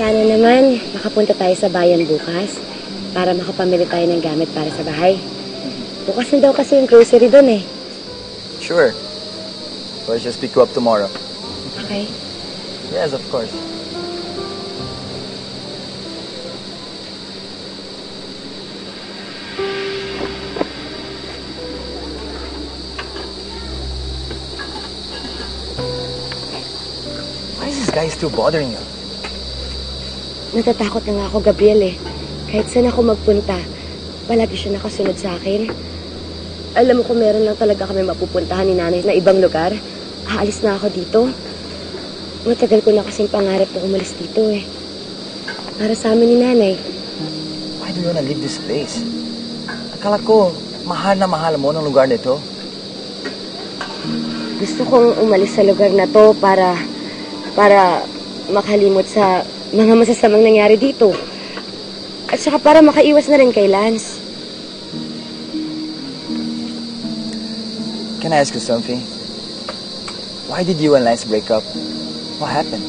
Sana naman makapunta tayo sa bayan bukas para makapamili tayo ng gamit para sa bahay. Bukas na daw kasi yung grocery doon eh. Sure. So I'll just pick you up tomorrow. Okay. Yes, of course. Why is this guy still bothering you? Natatakot na nga ako, Gabriel eh. Kahit saan ako magpunta, palagi siya nakasunod sa akin. Alam mo kung meron lang talaga kami mapupuntahan ni nanay na ibang lugar, aalis na ako dito. Matagal ko na kasing pangarap na umalis dito eh. Para sa amin ni nanay. Why do you wanna leave this place? Akala ko, mahal na mahal mo ng lugar nito. Gusto kong umalis sa lugar na to para makalimot sa mga masasamang nangyari dito. At saka para makaiwas na rin kay Lance. Can I ask you something? Why did you and Lance break up? What happened?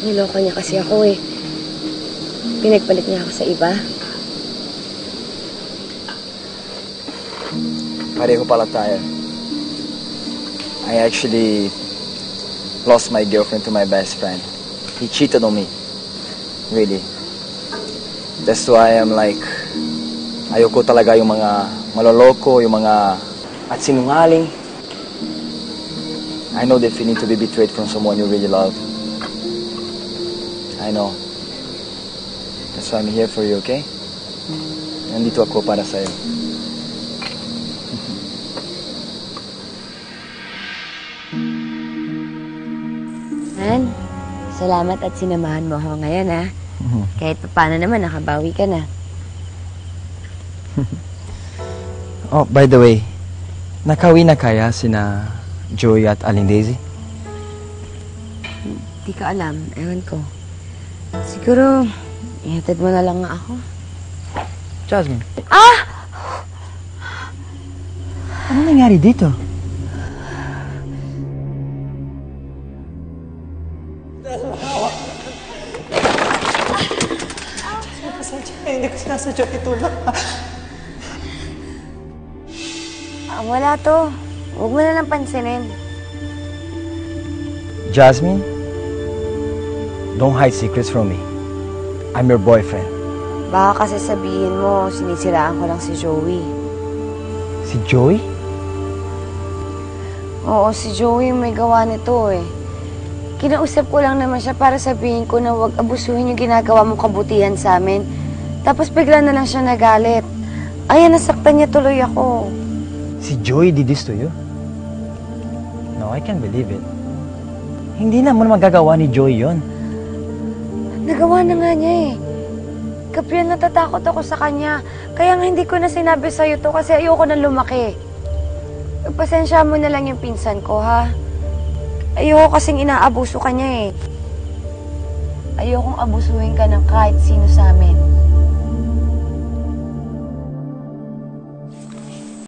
Niloko niya kasi ako eh. Pinagpalit niya ako sa iba. Pareho pala tayo. I actually lost my girlfriend to my best friend. He cheated on me. Really. That's why I'm like, ayoko talaga yung mga maloloko, yung mga at sinungaling. I know the feeling to be betrayed from someone you really love. I know. That's why I'm here for you, okay? Nandito ako para sa'yo. Han, salamat at sinamahan mo ako ngayon, ha? Kahit paano naman, nakabawi ka na. Oh, by the way, nakauwi na kaya sina Joey at Aling Daisy? Di ko alam. Ewan ko. Siguro, ihatid mo na lang nga ako. Jasmine. Ah! Ano nangyari dito? Hindi ko sinasadya itulak. Wala to. Huwag mo na lang pansinin. Jasmine, don't hide secrets from me. I'm your boyfriend. Baka kasi sabihin mo, sinisiraan ko lang si Joey. Si Joey? Oo, si Joey may gawa nito eh. Kinausap ko lang naman siya para sabihin ko na huwag abusuhin yung ginagawa mong kabutihan sa amin. Tapos bigla na lang siya nagalit. Ayan, nasaktan niya tuloy ako. Si Joey did this to you? No, I can't believe it. Hindi naman magagawa ni Joey yon. Nagawa na nga niya eh. Gabriel, natatakot ako sa kanya. Kaya nga hindi ko na sinabi sa'yo to kasi ayoko nang lumaki. Pasensya mo na lang yung pinsan ko, ha? Ayoko kasing inaabuso ka niya eh. Ayokong abusuhin ka ng kahit sino sa amin.